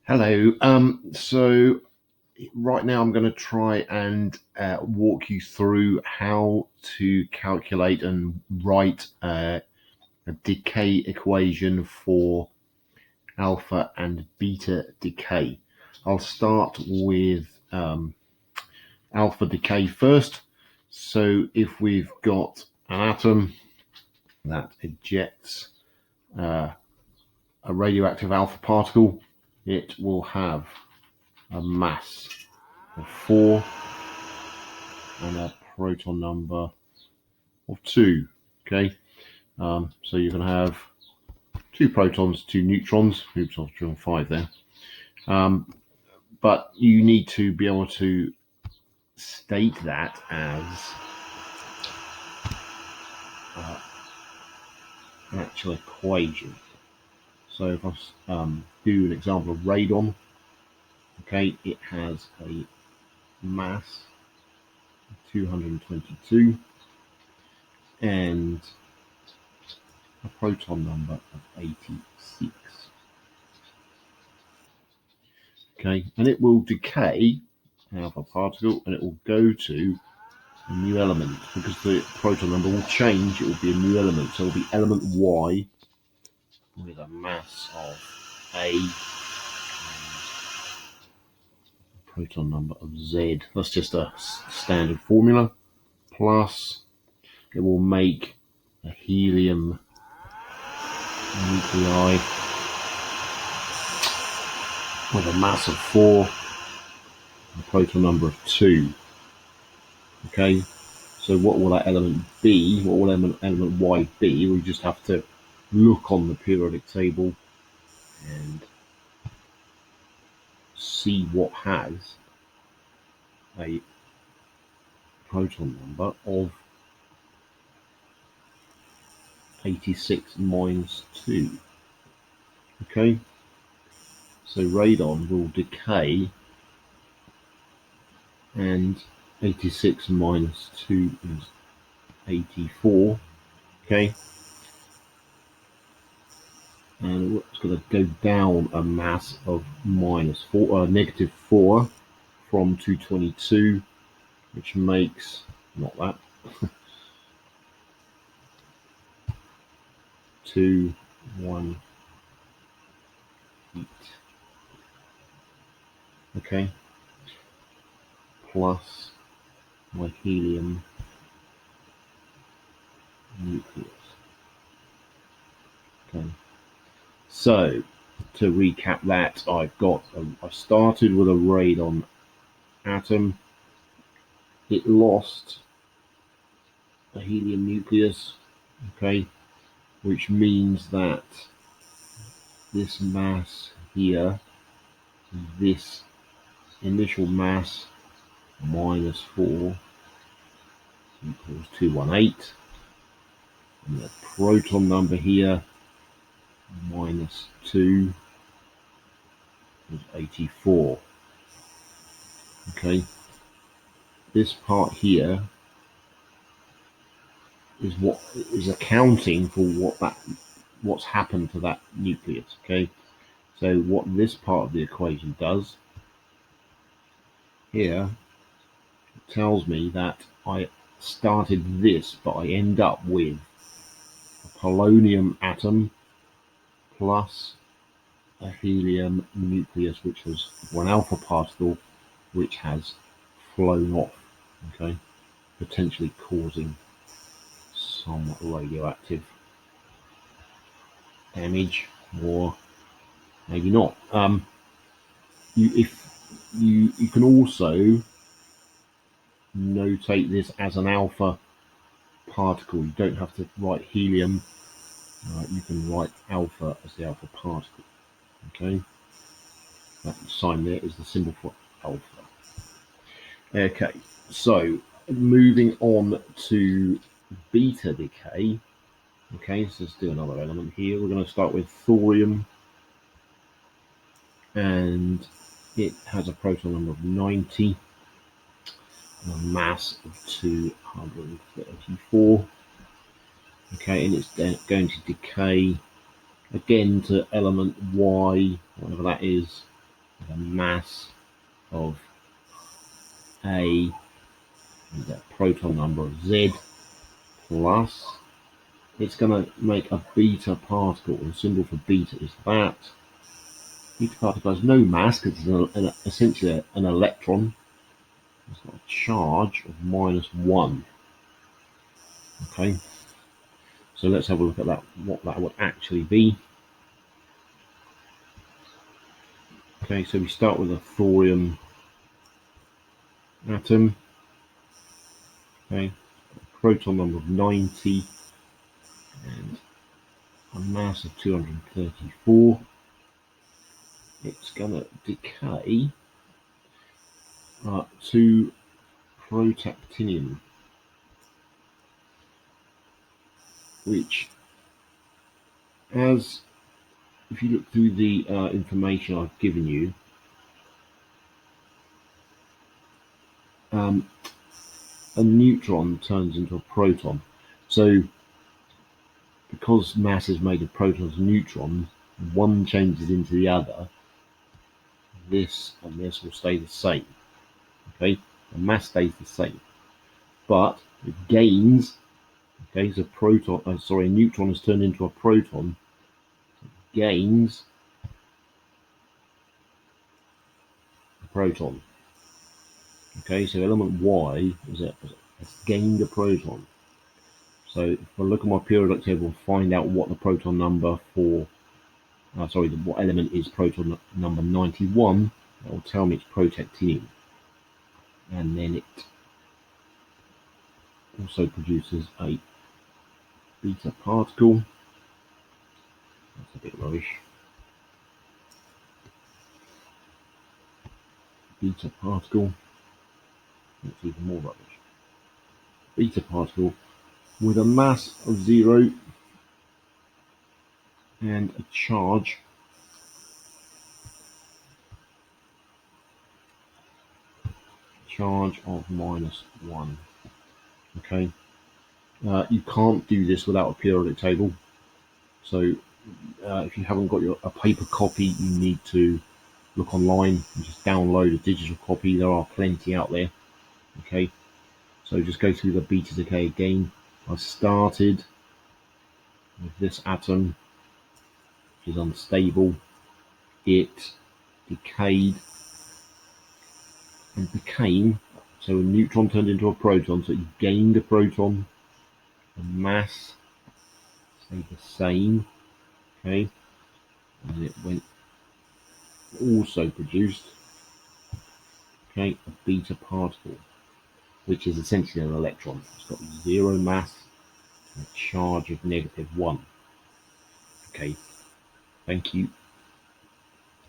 Hello. So right now I'm going to try and walk you through how to calculate and write a decay equation for alpha and beta decay. I'll start with alpha decay first. So if we've got an atom that ejects uh, a radioactive alpha particle, it will have a mass of 4 and a proton number of 2. Okay, so you're going to have 2 protons, 2 neutrons. Oops, I've drawn 5 there. But you need to be able to state that as an actual equation. So if I do an example of radon, okay, it has a mass of 222 and a proton number of 86. Okay, and it will decay alpha particle and it will go to a new element because the proton number will change. It will be a new element, so it will be element Y with a mass of A and proton number of Z. That's just a standard formula. Plus, it will make a helium nuclei with a mass of 4 and a proton number of 2. Okay, so what will that element be? What will element Y be? We just have to look on the periodic table and see what has a proton number of 86 minus 2. Okay, so radon will decay and 86 minus 2 is 84. Okay, and it's going to go down a mass of minus 4, negative 4 from 222, which makes not that 2, 1, 8. Okay, plus my helium nucleus. Okay, so to recap that, I started with a radon atom. It lost a helium nucleus, okay, which means that this mass here, this initial mass minus 4 equals 218, and the proton number here minus 2 is 84. Okay, this part here is what is accounting for what's happened to that nucleus. Okay, so what this part of the equation does here, it tells me that I started this, but I end up with a polonium atom plus a helium nucleus, which has one alpha particle, which has flown off. Okay, potentially causing some radioactive damage, or maybe not. You can also notate this as an alpha particle. You don't have to write helium. You can write alpha as the alpha particle. Okay, that sign there is the symbol for alpha. Okay, so moving on to beta decay. Okay, so let's do another element here. We're going to start with thorium, and it has a proton number of 90, a mass of 234. Okay, and it's going to decay again to element Y, whatever that is, a mass of A and a proton number of Z plus, it's going to make a beta particle. The symbol for beta is that. Beta particle has no mass because it's essentially an electron. It's got a charge of -1. Okay, so let's have a look at that, what that would actually be. Okay, so we start with a thorium atom. Okay, proton number of 90 and a mass of 234. It's going to decay to protactinium, which, as if you look through the information I've given you, a neutron turns into a proton. So because mass is made of protons and neutrons, one changes into the other, this and this will stay the same. Okay, the mass stays the same, but it gains. Okay, so a neutron has turned into a proton, so it gains a proton. Okay, so element Y has gained a proton. So if I look at my periodic table and find out what the proton number for, what element is proton number 91, that will tell me it's protactinium. And then it also produces a beta particle. That's a bit rubbish. Beta particle. That's even more rubbish. Beta particle with a mass of 0 and a charge of -1. Okay, you can't do this without a periodic table. So if you haven't got a paper copy, you need to look online and just download a digital copy. There are plenty out there. Okay, so just go through the beta decay again. I started with this atom, which is unstable. It decayed and became, so a neutron turned into a proton, so it gained a proton. The mass stayed the same. Okay, and it went, also produced, okay, a beta particle, which is essentially an electron. It's got 0 mass and a charge of -1. Okay, thank you.